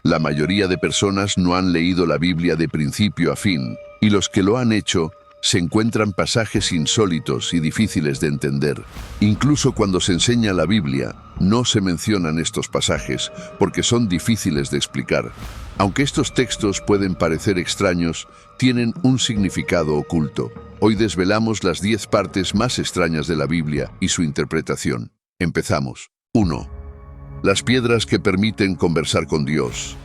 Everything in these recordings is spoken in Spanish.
La mayoría de personas no han leído la Biblia de principio a fin, y los que lo han hecho se encuentran pasajes insólitos y difíciles de entender. Incluso cuando se enseña la Biblia, no se mencionan estos pasajes porque son difíciles de explicar. Aunque estos textos pueden parecer extraños, tienen un significado oculto. Hoy desvelamos las 10 partes más extrañas de la Biblia y su interpretación. Empezamos. 1. Las piedras que permiten conversar con Dios.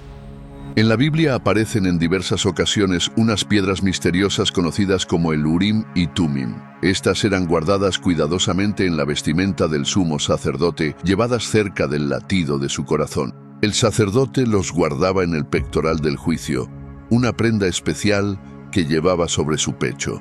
En la Biblia aparecen en diversas ocasiones unas piedras misteriosas conocidas como el Urim y Tumim. Estas eran guardadas cuidadosamente en la vestimenta del sumo sacerdote, llevadas cerca del latido de su corazón. El sacerdote los guardaba en el pectoral del juicio, una prenda especial que llevaba sobre su pecho.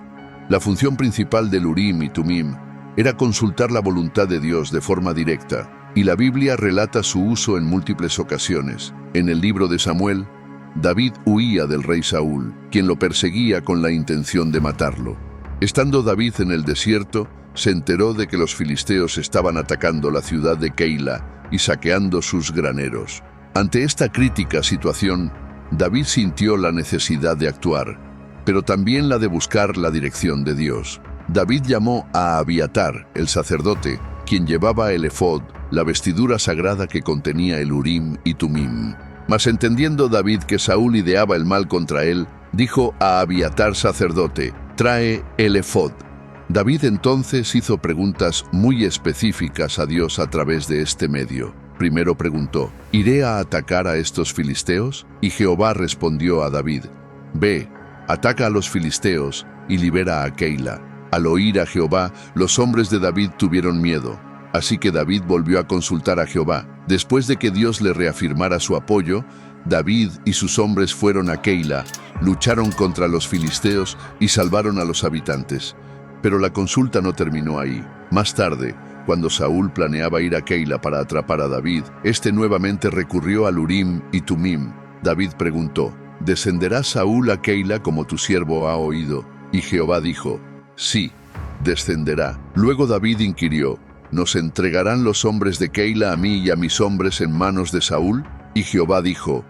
La función principal del Urim y Tumim era consultar la voluntad de Dios de forma directa, y la Biblia relata su uso en múltiples ocasiones. En el libro de Samuel, David huía del rey Saúl, quien lo perseguía con la intención de matarlo. Estando David en el desierto, se enteró de que los filisteos estaban atacando la ciudad de Keila y saqueando sus graneros. Ante esta crítica situación, David sintió la necesidad de actuar, pero también la de buscar la dirección de Dios. David llamó a Abiatar, el sacerdote, quien llevaba el efod, la vestidura sagrada que contenía el Urim y Tumim. Mas entendiendo David que Saúl ideaba el mal contra él, dijo a Abiatar sacerdote: «Trae el efod». David entonces hizo preguntas muy específicas a Dios a través de este medio. Primero preguntó: «¿Iré a atacar a estos filisteos?» Y Jehová respondió a David: «Ve, ataca a los filisteos y libera a Keila». Al oír a Jehová, los hombres de David tuvieron miedo. Así que David volvió a consultar a Jehová. Después de que Dios le reafirmara su apoyo, David y sus hombres fueron a Keila, lucharon contra los filisteos y salvaron a los habitantes. Pero la consulta no terminó ahí. Más tarde, cuando Saúl planeaba ir a Keila para atrapar a David, este nuevamente recurrió al Urim y Tumim. David preguntó: «¿Descenderá Saúl a Keila como tu siervo ha oído?» Y Jehová dijo: «Sí, descenderá». Luego David inquirió: «¿Nos entregarán los hombres de Keila a mí y a mis hombres en manos de Saúl?» Y Jehová dijo: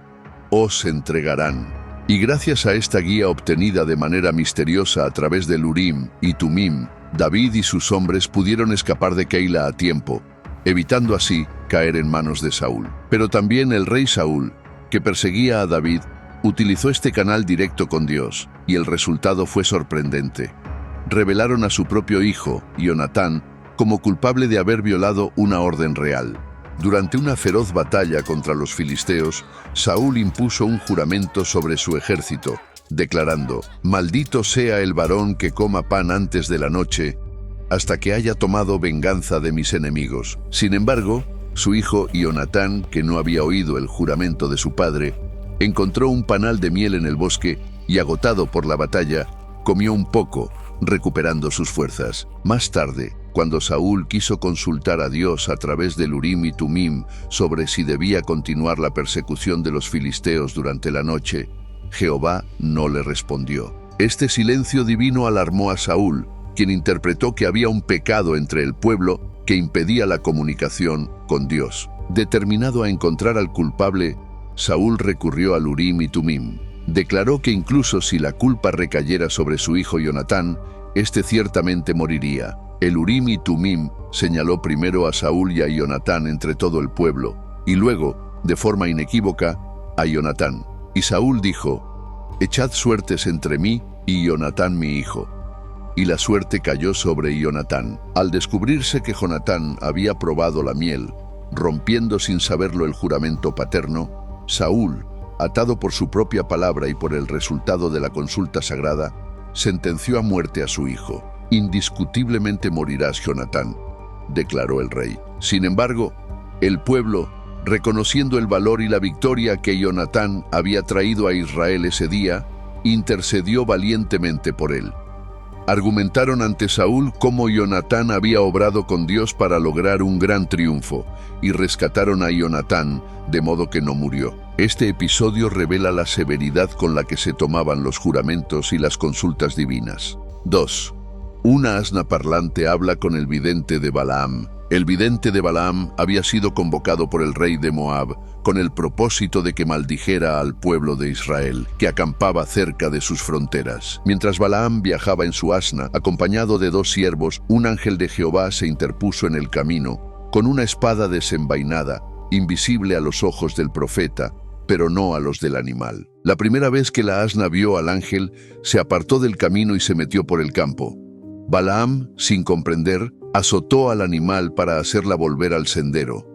«Os entregarán». Y gracias a esta guía obtenida de manera misteriosa a través del Urim y Tumim, David y sus hombres pudieron escapar de Keila a tiempo, evitando así caer en manos de Saúl. Pero también el rey Saúl, que perseguía a David, utilizó este canal directo con Dios, y el resultado fue sorprendente. Revelaron a su propio hijo, Jonatán, como culpable de haber violado una orden real. Durante una feroz batalla contra los filisteos, Saúl impuso un juramento sobre su ejército, declarando: «Maldito sea el varón que coma pan antes de la noche, hasta que haya tomado venganza de mis enemigos». Sin embargo, su hijo Jonatán, que no había oído el juramento de su padre, encontró un panal de miel en el bosque y, agotado por la batalla, comió un poco, recuperando sus fuerzas. Más tarde, cuando Saúl quiso consultar a Dios a través del Urim y Tumim sobre si debía continuar la persecución de los filisteos durante la noche, Jehová no le respondió. Este silencio divino alarmó a Saúl, quien interpretó que había un pecado entre el pueblo que impedía la comunicación con Dios. Determinado a encontrar al culpable, Saúl recurrió al Urim y Tumim. Declaró que incluso si la culpa recayera sobre su hijo Jonatán, éste ciertamente moriría. El Urim y Tumim señaló primero a Saúl y a Jonatán entre todo el pueblo, y luego, de forma inequívoca, a Jonatán. Y Saúl dijo: «Echad suertes entre mí y Jonatán mi hijo». Y la suerte cayó sobre Jonatán. Al descubrirse que Jonatán había probado la miel, rompiendo sin saberlo el juramento paterno, Saúl, atado por su propia palabra y por el resultado de la consulta sagrada, sentenció a muerte a su hijo. «Indiscutiblemente morirás, Jonatán», declaró el rey. Sin embargo, el pueblo, reconociendo el valor y la victoria que Jonatán había traído a Israel ese día, intercedió valientemente por él. Argumentaron ante Saúl cómo Jonatán había obrado con Dios para lograr un gran triunfo, y rescataron a Jonatán, de modo que no murió. Este episodio revela la severidad con la que se tomaban los juramentos y las consultas divinas. 2. Una asna parlante habla con el vidente de Balaam. El vidente de Balaam había sido convocado por el rey de Moab con el propósito de que maldijera al pueblo de Israel, que acampaba cerca de sus fronteras. Mientras Balaam viajaba en su asna, acompañado de 2 siervos, un ángel de Jehová se interpuso en el camino, con una espada desenvainada, invisible a los ojos del profeta, pero no a los del animal. La primera vez que la asna vio al ángel, se apartó del camino y se metió por el campo. Balaam, sin comprender, azotó al animal para hacerla volver al sendero.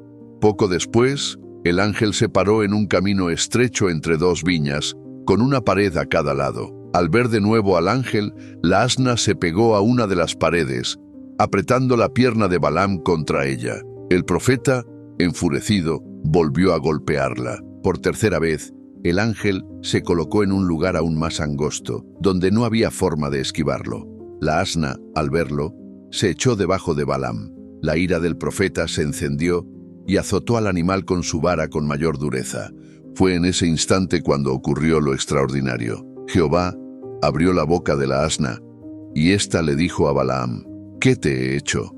Poco después, el ángel se paró en un camino estrecho entre 2 viñas, con una pared a cada lado. Al ver de nuevo al ángel, la asna se pegó a una de las paredes, apretando la pierna de Balaam contra ella. El profeta, enfurecido, volvió a golpearla. Por tercera vez, el ángel se colocó en un lugar aún más angosto, donde no había forma de esquivarlo. La asna, al verlo, se echó debajo de Balaam. La ira del profeta se encendió y azotó al animal con su vara con mayor dureza. Fue en ese instante cuando ocurrió lo extraordinario. Jehová abrió la boca de la asna, y ésta le dijo a Balaam: ¿Qué te he hecho?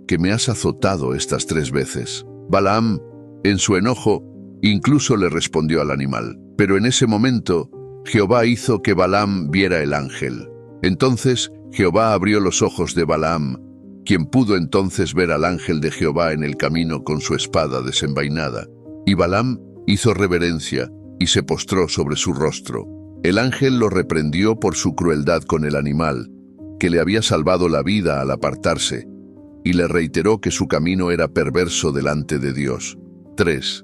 Que me has azotado estas 3 veces. Balaam, en su enojo, incluso le respondió al animal. Pero en ese momento, Jehová hizo que Balaam viera el ángel. Entonces Jehová abrió los ojos de Balaam, quien pudo entonces ver al ángel de Jehová en el camino con su espada desenvainada. Y Balaam hizo reverencia y se postró sobre su rostro. El ángel lo reprendió por su crueldad con el animal, que le había salvado la vida al apartarse, y le reiteró que su camino era perverso delante de Dios. 3.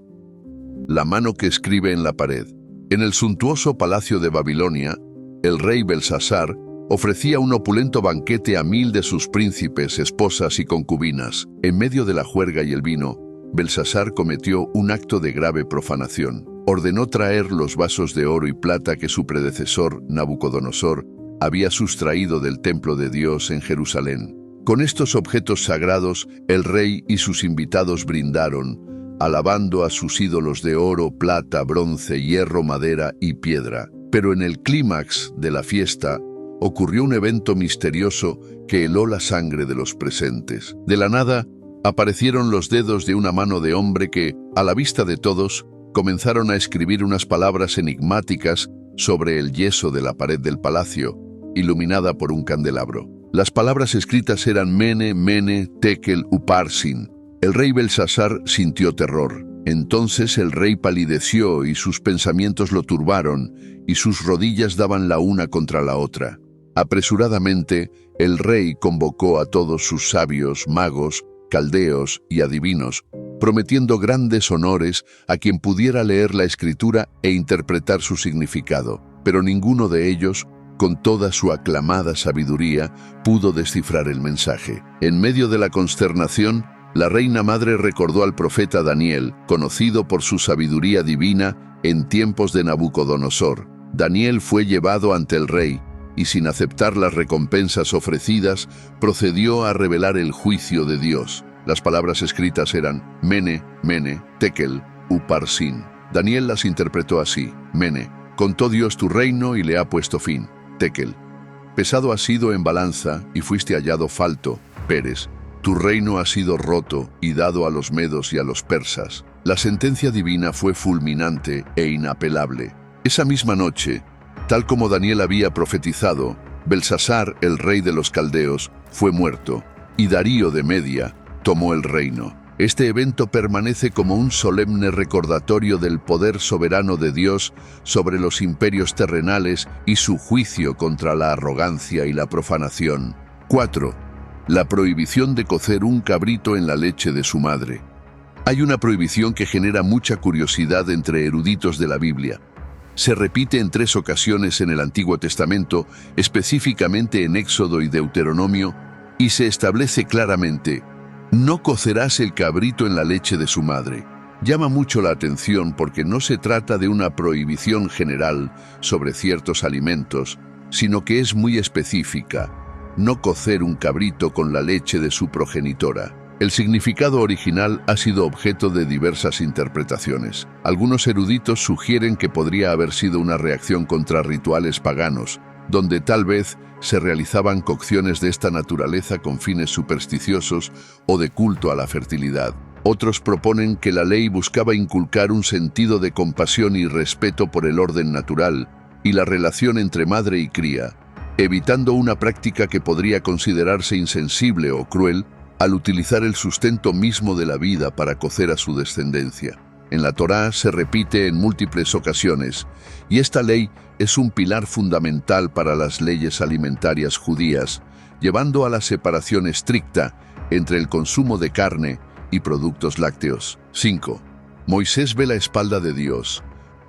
La mano que escribe en la pared. En el suntuoso palacio de Babilonia, el rey Belsasar ofrecía un opulento banquete a 1000 de sus príncipes, esposas y concubinas. En medio de la juerga y el vino, Belsasar cometió un acto de grave profanación. Ordenó traer los vasos de oro y plata que su predecesor, Nabucodonosor, había sustraído del templo de Dios en Jerusalén. Con estos objetos sagrados, el rey y sus invitados brindaron, alabando a sus ídolos de oro, plata, bronce, hierro, madera y piedra. Pero en el clímax de la fiesta, ocurrió un evento misterioso que heló la sangre de los presentes. De la nada, aparecieron los dedos de una mano de hombre que, a la vista de todos, comenzaron a escribir unas palabras enigmáticas sobre el yeso de la pared del palacio, iluminada por un candelabro. Las palabras escritas eran Mene, Mene, Tekel, Uparsin. El rey Belsasar sintió terror. Entonces el rey palideció y sus pensamientos lo turbaron, y sus rodillas daban la una contra la otra. Apresuradamente, el rey convocó a todos sus sabios, magos, caldeos y adivinos, prometiendo grandes honores a quien pudiera leer la escritura e interpretar su significado. Pero ninguno de ellos, con toda su aclamada sabiduría, pudo descifrar el mensaje. En medio de la consternación, la reina madre recordó al profeta Daniel, conocido por su sabiduría divina en tiempos de Nabucodonosor. Daniel fue llevado ante el rey, y sin aceptar las recompensas ofrecidas, procedió a revelar el juicio de Dios. Las palabras escritas eran Mene, Mene, Tekel, Uparsin. Daniel las interpretó así: Mene, contó Dios tu reino y le ha puesto fin. Tekel, pesado has sido en balanza y fuiste hallado falto. Peres, tu reino ha sido roto y dado a los medos y a los persas. La sentencia divina fue fulminante e inapelable. Esa misma noche, tal como Daniel había profetizado, Belsasar, el rey de los caldeos, fue muerto, y Darío de Media tomó el reino. Este evento permanece como un solemne recordatorio del poder soberano de Dios sobre los imperios terrenales y su juicio contra la arrogancia y la profanación. 4. La prohibición de cocer un cabrito en la leche de su madre. Hay una prohibición que genera mucha curiosidad entre eruditos de la Biblia. Se repite en 3 ocasiones en el Antiguo Testamento, específicamente en Éxodo y Deuteronomio, y se establece claramente: no cocerás el cabrito en la leche de su madre. Llama mucho la atención porque no se trata de una prohibición general sobre ciertos alimentos, sino que es muy específica: no cocer un cabrito con la leche de su progenitora. El significado original ha sido objeto de diversas interpretaciones. Algunos eruditos sugieren que podría haber sido una reacción contra rituales paganos, donde tal vez se realizaban cocciones de esta naturaleza con fines supersticiosos o de culto a la fertilidad. Otros proponen que la ley buscaba inculcar un sentido de compasión y respeto por el orden natural y la relación entre madre y cría, evitando una práctica que podría considerarse insensible o cruel al utilizar el sustento mismo de la vida para cocer a su descendencia. En la Torá se repite en múltiples ocasiones, y esta ley es un pilar fundamental para las leyes alimentarias judías, llevando a la separación estricta entre el consumo de carne y productos lácteos. 5. Moisés ve la espalda de Dios.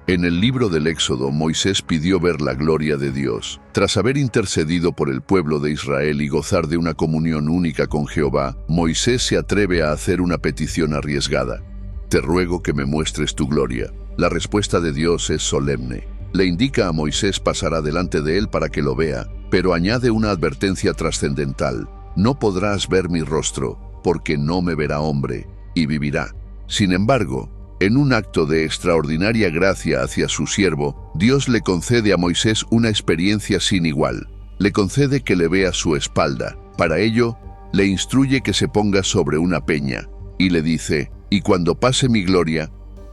En el libro del Éxodo, Moisés pidió ver la gloria de Dios. Tras haber intercedido por el pueblo de Israel y gozar de una comunión única con Jehová, Moisés se atreve a hacer una petición arriesgada. Te ruego que me muestres tu gloria. La respuesta de Dios es solemne. Le indica a Moisés pasar delante de él para que lo vea, pero añade una advertencia trascendental. No podrás ver mi rostro, porque no me verá hombre, y vivirá. Sin embargo, en un acto de extraordinaria gracia hacia su siervo, Dios le concede a Moisés una experiencia sin igual. Le concede que le vea su espalda. Para ello, le instruye que se ponga sobre una peña, y le dice: «Y cuando pase mi gloria,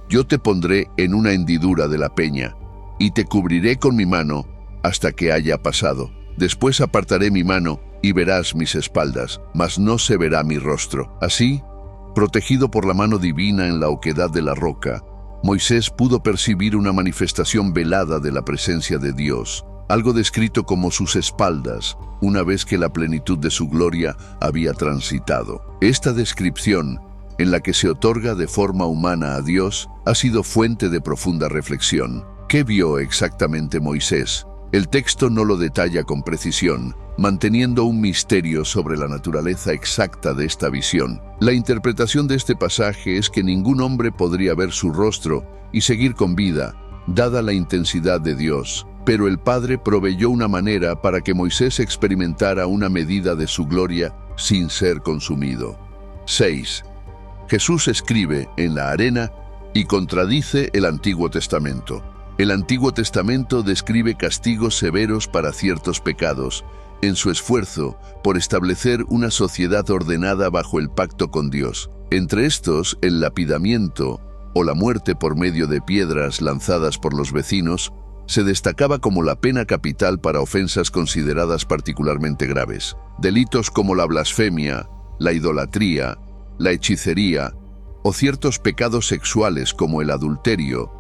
yo te pondré en una hendidura de la peña, y te cubriré con mi mano hasta que haya pasado. Después apartaré mi mano, y verás mis espaldas, mas no se verá mi rostro». Así, protegido por la mano divina en la oquedad de la roca, Moisés pudo percibir una manifestación velada de la presencia de Dios, algo descrito como sus espaldas, una vez que la plenitud de su gloria había transitado. Esta descripción, en la que se otorga de forma humana a Dios, ha sido fuente de profunda reflexión. ¿Qué vio exactamente Moisés? El texto no lo detalla con precisión, manteniendo un misterio sobre la naturaleza exacta de esta visión. La interpretación de este pasaje es que ningún hombre podría ver su rostro y seguir con vida, dada la intensidad de Dios. Pero el Padre proveyó una manera para que Moisés experimentara una medida de su gloria sin ser consumido. 6. Jesús escribe en la arena y contradice el Antiguo Testamento. El Antiguo Testamento describe castigos severos para ciertos pecados, en su esfuerzo por establecer una sociedad ordenada bajo el pacto con Dios. Entre estos, el lapidamiento, o la muerte por medio de piedras lanzadas por los vecinos, se destacaba como la pena capital para ofensas consideradas particularmente graves. Delitos como la blasfemia, la idolatría, la hechicería o ciertos pecados sexuales como el adulterio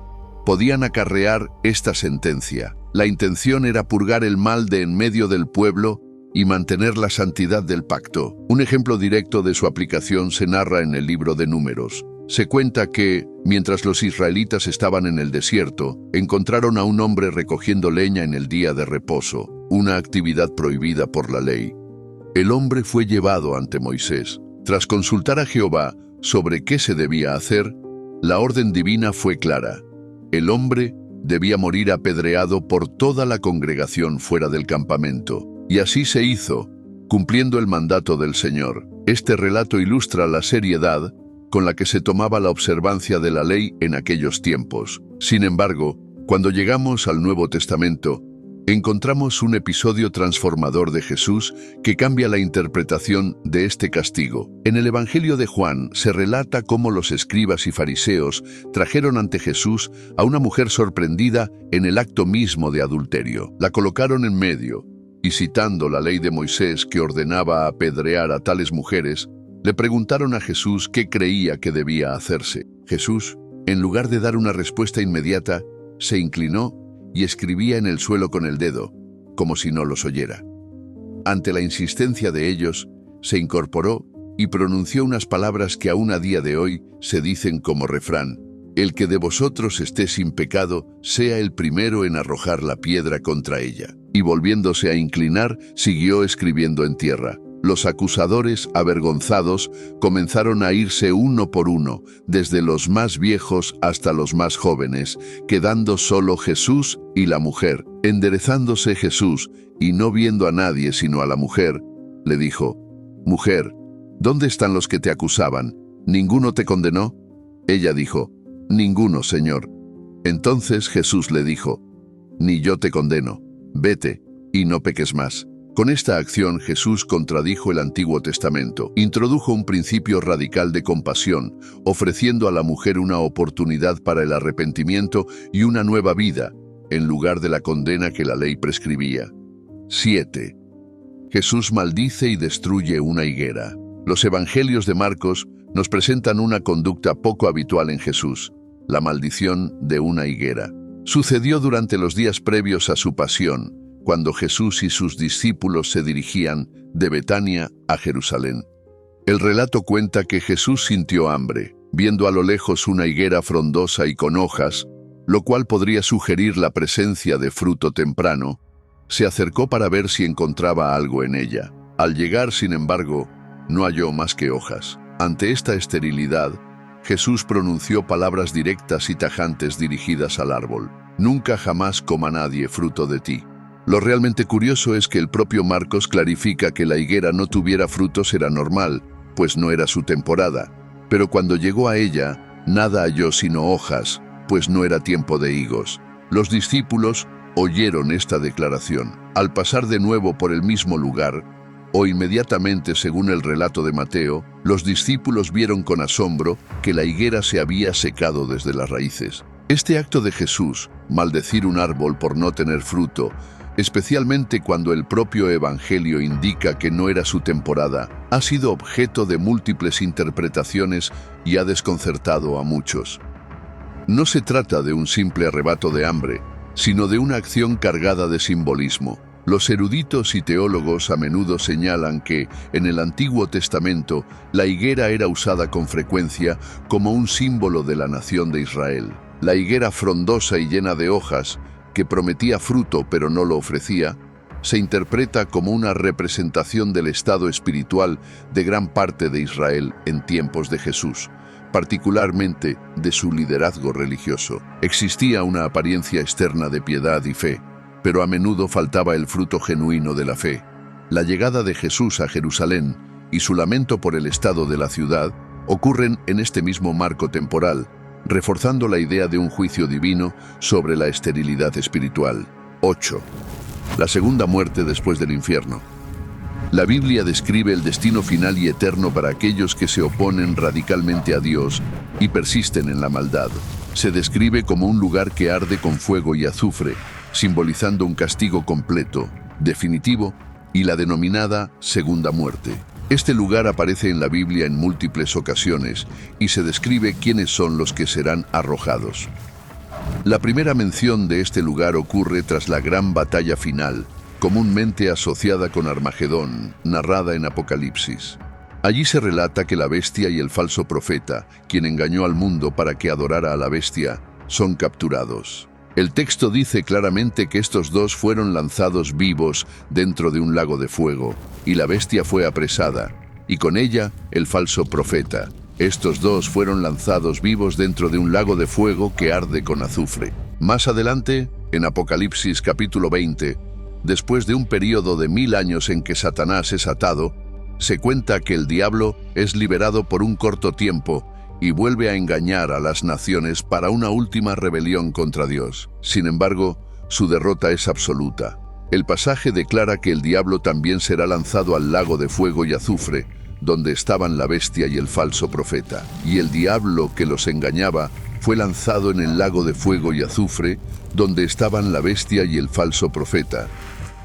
podían acarrear esta sentencia. La intención era purgar el mal de en medio del pueblo y mantener la santidad del pacto. Un ejemplo directo de su aplicación se narra en el libro de Números. Se cuenta que, mientras los israelitas estaban en el desierto, encontraron a un hombre recogiendo leña en el día de reposo, una actividad prohibida por la ley. El hombre fue llevado ante Moisés. Tras consultar a Jehová sobre qué se debía hacer, la orden divina fue clara. El hombre debía morir apedreado por toda la congregación fuera del campamento. Y así se hizo, cumpliendo el mandato del Señor. Este relato ilustra la seriedad con la que se tomaba la observancia de la ley en aquellos tiempos. Sin embargo, cuando llegamos al Nuevo Testamento, encontramos un episodio transformador de Jesús que cambia la interpretación de este castigo. En el Evangelio de Juan se relata cómo los escribas y fariseos trajeron ante Jesús a una mujer sorprendida en el acto mismo de adulterio. La colocaron en medio y, citando la ley de Moisés que ordenaba apedrear a tales mujeres, le preguntaron a Jesús qué creía que debía hacerse. Jesús, en lugar de dar una respuesta inmediata, se inclinó y escribía en el suelo con el dedo, como si no los oyera. Ante la insistencia de ellos, se incorporó y pronunció unas palabras que aún a día de hoy se dicen como refrán: «El que de vosotros esté sin pecado, sea el primero en arrojar la piedra contra ella». Y volviéndose a inclinar, siguió escribiendo en tierra. Los acusadores, avergonzados, comenzaron a irse uno por uno, desde los más viejos hasta los más jóvenes, quedando solo Jesús y la mujer. Enderezándose Jesús, y no viendo a nadie sino a la mujer, le dijo: «Mujer, ¿dónde están los que te acusaban? ¿Ninguno te condenó?» Ella dijo: «Ninguno, Señor». Entonces Jesús le dijo: «Ni yo te condeno. Vete, y no peques más». Con esta acción Jesús contradijo el Antiguo Testamento. Introdujo un principio radical de compasión, ofreciendo a la mujer una oportunidad para el arrepentimiento y una nueva vida, en lugar de la condena que la ley prescribía. 7. Jesús maldice y destruye una higuera. Los evangelios de Marcos nos presentan una conducta poco habitual en Jesús, la maldición de una higuera. Sucedió durante los días previos a su pasión, cuando Jesús y sus discípulos se dirigían de Betania a Jerusalén. El relato cuenta que Jesús sintió hambre, viendo a lo lejos una higuera frondosa y con hojas, lo cual podría sugerir la presencia de fruto temprano. Se acercó para ver si encontraba algo en ella. Al llegar, sin embargo, no halló más que hojas. Ante esta esterilidad, Jesús pronunció palabras directas y tajantes dirigidas al árbol. Nunca jamás coma nadie fruto de ti. Lo realmente curioso es que el propio Marcos clarifica que la higuera no tuviera frutos era normal, pues no era su temporada. Pero cuando llegó a ella, nada halló sino hojas, pues no era tiempo de higos. Los discípulos oyeron esta declaración. Al pasar de nuevo por el mismo lugar, o inmediatamente según el relato de Mateo, los discípulos vieron con asombro que la higuera se había secado desde las raíces. Este acto de Jesús, maldecir un árbol por no tener fruto, especialmente cuando el propio Evangelio indica que no era su temporada, ha sido objeto de múltiples interpretaciones y ha desconcertado a muchos. No se trata de un simple arrebato de hambre, sino de una acción cargada de simbolismo. Los eruditos y teólogos a menudo señalan que, en el Antiguo Testamento, la higuera era usada con frecuencia como un símbolo de la nación de Israel. La higuera frondosa y llena de hojas, que prometía fruto pero no lo ofrecía, se interpreta como una representación del estado espiritual de gran parte de Israel en tiempos de Jesús, particularmente de su liderazgo religioso. Existía una apariencia externa de piedad y fe, pero a menudo faltaba el fruto genuino de la fe. La llegada de Jesús a Jerusalén y su lamento por el estado de la ciudad ocurren en este mismo marco temporal, reforzando la idea de un juicio divino sobre la esterilidad espiritual. 8. La segunda muerte después del infierno. La Biblia describe el destino final y eterno para aquellos que se oponen radicalmente a Dios y persisten en la maldad. Se describe como un lugar que arde con fuego y azufre, simbolizando un castigo completo, definitivo, y la denominada segunda muerte. Este lugar aparece en la Biblia en múltiples ocasiones y se describe quiénes son los que serán arrojados. La primera mención de este lugar ocurre tras la gran batalla final, comúnmente asociada con Armagedón, narrada en Apocalipsis. Allí se relata que la bestia y el falso profeta, quien engañó al mundo para que adorara a la bestia, son capturados. El texto dice claramente que estos dos fueron lanzados vivos dentro de un lago de fuego, y la bestia fue apresada, y con ella el falso profeta. Estos dos fueron lanzados vivos dentro de un lago de fuego que arde con azufre. Más adelante, en Apocalipsis capítulo 20, después de un período de 1000 años en que Satanás es atado, se cuenta que el diablo es liberado por un corto tiempo y vuelve a engañar a las naciones para una última rebelión contra Dios. Sin embargo, su derrota es absoluta. El pasaje declara que el diablo también será lanzado al lago de fuego y azufre, donde estaban la bestia y el falso profeta. Y el diablo que los engañaba fue lanzado en el lago de fuego y azufre, donde estaban la bestia y el falso profeta,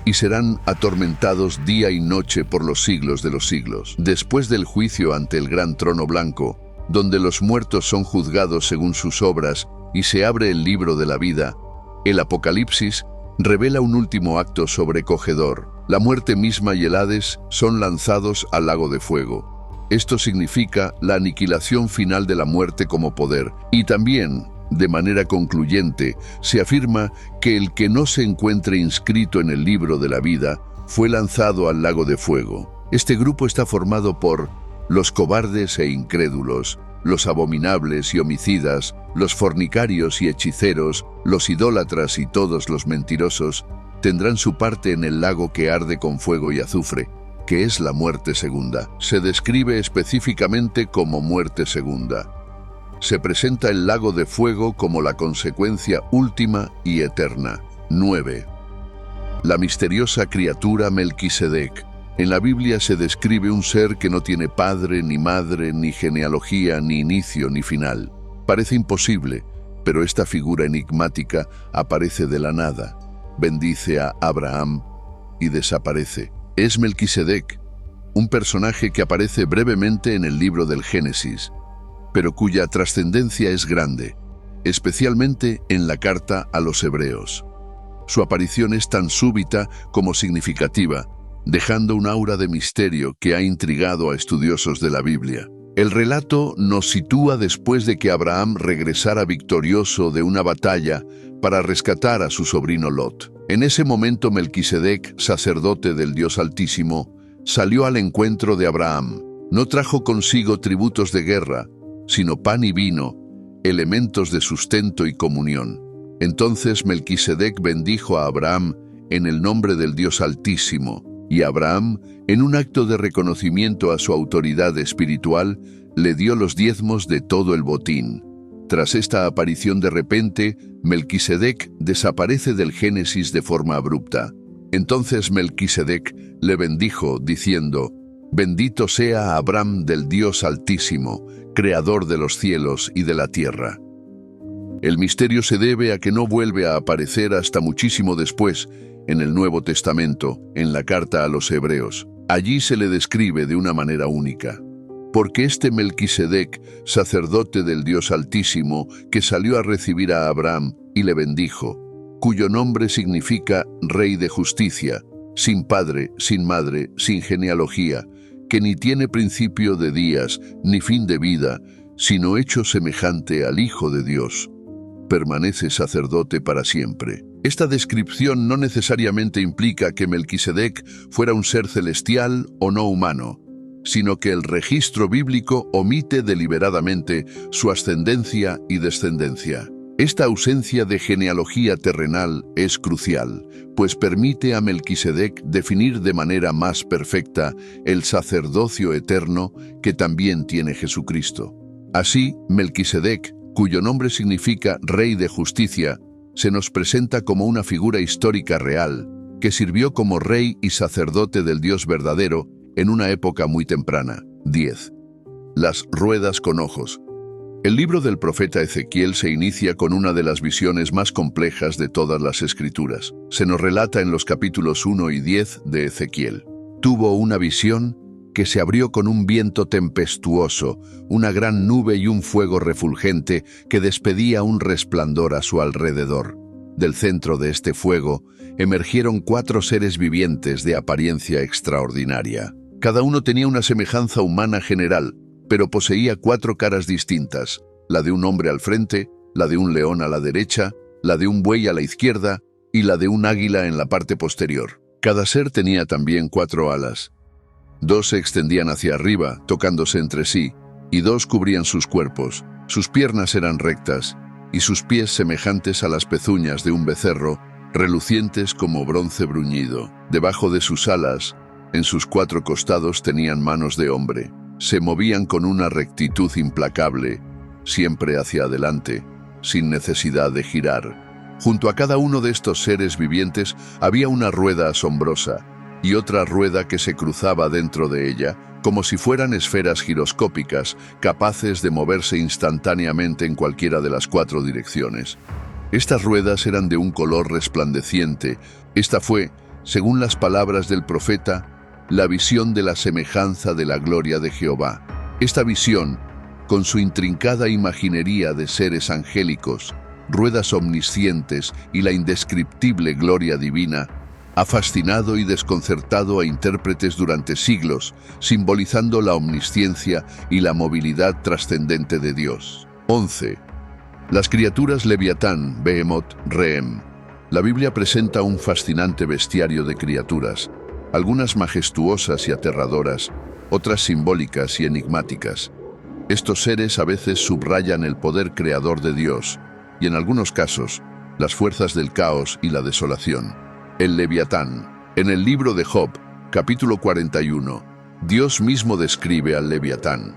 y serán atormentados día y noche por los siglos de los siglos. Después del juicio ante el gran trono blanco, donde los muertos son juzgados según sus obras y se abre el libro de la vida, el Apocalipsis revela un último acto sobrecogedor. La muerte misma y el Hades son lanzados al lago de fuego. Esto significa la aniquilación final de la muerte como poder, y también, de manera concluyente, se afirma que el que no se encuentre inscrito en el libro de la vida fue lanzado al lago de fuego. Este grupo está formado por los cobardes e incrédulos, los abominables y homicidas, los fornicarios y hechiceros, los idólatras y todos los mentirosos, tendrán su parte en el lago que arde con fuego y azufre, que es la muerte segunda. Se describe específicamente como muerte segunda. Se presenta el lago de fuego como la consecuencia última y eterna. 9. La misteriosa criatura Melquisedec. En la Biblia se describe un ser que no tiene padre, ni madre, ni genealogía, ni inicio, ni final. Parece imposible, pero esta figura enigmática aparece de la nada. Bendice a Abraham y desaparece. Es Melquisedec, un personaje que aparece brevemente en el libro del Génesis, pero cuya trascendencia es grande, especialmente en la carta a los Hebreos. Su aparición es tan súbita como significativa, dejando un aura de misterio que ha intrigado a estudiosos de la Biblia. El relato nos sitúa después de que Abraham regresara victorioso de una batalla para rescatar a su sobrino Lot. En ese momento Melquisedec, sacerdote del Dios Altísimo, salió al encuentro de Abraham. No trajo consigo tributos de guerra, sino pan y vino, elementos de sustento y comunión. Entonces Melquisedec bendijo a Abraham en el nombre del Dios Altísimo, y Abraham, en un acto de reconocimiento a su autoridad espiritual, le dio los diezmos de todo el botín. Tras esta aparición de repente, Melquisedec desaparece del Génesis de forma abrupta. Entonces Melquisedec le bendijo, diciendo: «Bendito sea Abraham del Dios Altísimo, creador de los cielos y de la tierra». El misterio se debe a que no vuelve a aparecer hasta muchísimo después, en el Nuevo Testamento, en la carta a los Hebreos. Allí se le describe de una manera única. Porque este Melquisedec, sacerdote del Dios Altísimo, que salió a recibir a Abraham y le bendijo, cuyo nombre significa Rey de Justicia, sin padre, sin madre, sin genealogía, que ni tiene principio de días, ni fin de vida, sino hecho semejante al Hijo de Dios, permanece sacerdote para siempre. Esta descripción no necesariamente implica que Melquisedec fuera un ser celestial o no humano, sino que el registro bíblico omite deliberadamente su ascendencia y descendencia. Esta ausencia de genealogía terrenal es crucial, pues permite a Melquisedec definir de manera más perfecta el sacerdocio eterno que también tiene Jesucristo. Así, Melquisedec, cuyo nombre significa Rey de Justicia, se nos presenta como una figura histórica real, que sirvió como rey y sacerdote del Dios verdadero en una época muy temprana. 10. Las ruedas con ojos. El libro del profeta Ezequiel se inicia con una de las visiones más complejas de todas las Escrituras. Se nos relata en los capítulos 1 y 10 de Ezequiel. Tuvo una visión que se abrió con un viento tempestuoso, una gran nube y un fuego refulgente que despedía un resplandor a su alrededor. Del centro de este fuego emergieron 4 seres vivientes de apariencia extraordinaria. Cada uno tenía una semejanza humana general, pero poseía 4 caras distintas, la de un hombre al frente, la de un león a la derecha, la de un buey a la izquierda y la de un águila en la parte posterior. Cada ser tenía también 4 alas. 2 se extendían hacia arriba, tocándose entre sí, y 2 cubrían sus cuerpos. Sus piernas eran rectas, y sus pies semejantes a las pezuñas de un becerro, relucientes como bronce bruñido. Debajo de sus alas, en sus 4 costados tenían manos de hombre. Se movían con una rectitud implacable, siempre hacia adelante, sin necesidad de girar. Junto a cada uno de estos seres vivientes había una rueda asombrosa, y otra rueda que se cruzaba dentro de ella, como si fueran esferas giroscópicas, capaces de moverse instantáneamente en cualquiera de las 4 direcciones. Estas ruedas eran de un color resplandeciente. Esta fue, según las palabras del profeta, la visión de la semejanza de la gloria de Jehová. Esta visión, con su intrincada imaginería de seres angélicos, ruedas omniscientes y la indescriptible gloria divina, ha fascinado y desconcertado a intérpretes durante siglos, simbolizando la omnisciencia y la movilidad trascendente de Dios. 11. Las criaturas Leviatán, Behemoth, Rehem. La Biblia presenta un fascinante bestiario de criaturas, algunas majestuosas y aterradoras, otras simbólicas y enigmáticas. Estos seres a veces subrayan el poder creador de Dios, y en algunos casos, las fuerzas del caos y la desolación. El Leviatán. En el libro de Job, capítulo 41, Dios mismo describe al Leviatán.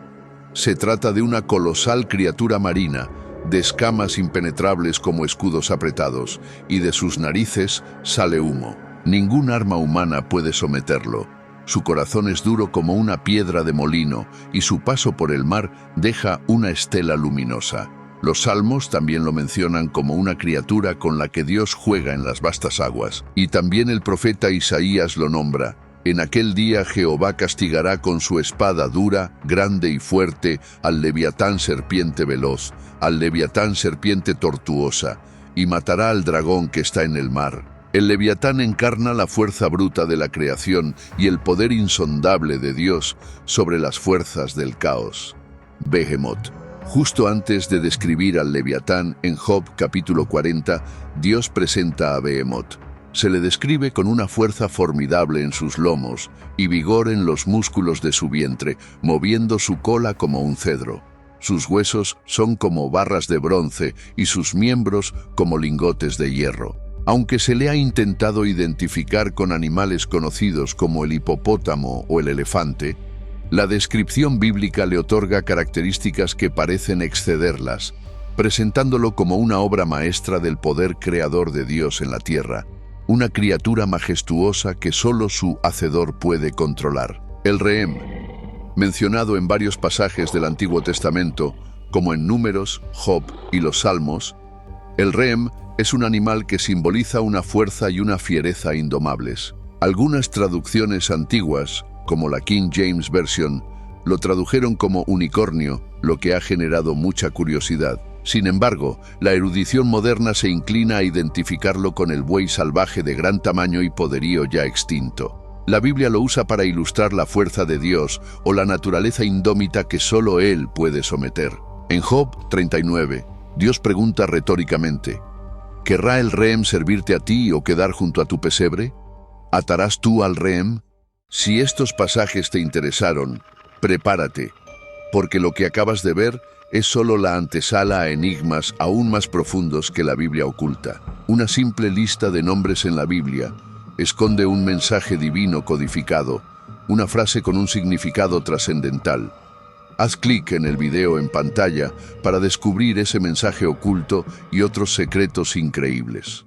Se trata de una colosal criatura marina, de escamas impenetrables como escudos apretados, y de sus narices sale humo. Ningún arma humana puede someterlo. Su corazón es duro como una piedra de molino y su paso por el mar deja una estela luminosa. Los salmos también lo mencionan como una criatura con la que Dios juega en las vastas aguas. Y también el profeta Isaías lo nombra. En aquel día Jehová castigará con su espada dura, grande y fuerte, al leviatán serpiente veloz, al leviatán serpiente tortuosa, y matará al dragón que está en el mar. El leviatán encarna la fuerza bruta de la creación y el poder insondable de Dios sobre las fuerzas del caos. Behemoth. Justo antes de describir al leviatán, en Job capítulo 40, Dios presenta a Behemoth. Se le describe con una fuerza formidable en sus lomos y vigor en los músculos de su vientre, moviendo su cola como un cedro. Sus huesos son como barras de bronce y sus miembros como lingotes de hierro. Aunque se le ha intentado identificar con animales conocidos como el hipopótamo o el elefante, la descripción bíblica le otorga características que parecen excederlas, presentándolo como una obra maestra del poder creador de Dios en la tierra, una criatura majestuosa que solo su Hacedor puede controlar. El Rehem, mencionado en varios pasajes del Antiguo Testamento, como en Números, Job y los Salmos, el Rehem es un animal que simboliza una fuerza y una fiereza indomables. Algunas traducciones antiguas, como la King James Version, lo tradujeron como unicornio, lo que ha generado mucha curiosidad. Sin embargo, la erudición moderna se inclina a identificarlo con el buey salvaje de gran tamaño y poderío ya extinto. La Biblia lo usa para ilustrar la fuerza de Dios o la naturaleza indómita que solo Él puede someter. En Job 39, Dios pregunta retóricamente, ¿querrá el Rehem servirte a ti o quedar junto a tu pesebre? ¿Atarás tú al Rehem? Si estos pasajes te interesaron, prepárate, porque lo que acabas de ver es solo la antesala a enigmas aún más profundos que la Biblia oculta. Una simple lista de nombres en la Biblia esconde un mensaje divino codificado, una frase con un significado trascendental. Haz clic en el video en pantalla para descubrir ese mensaje oculto y otros secretos increíbles.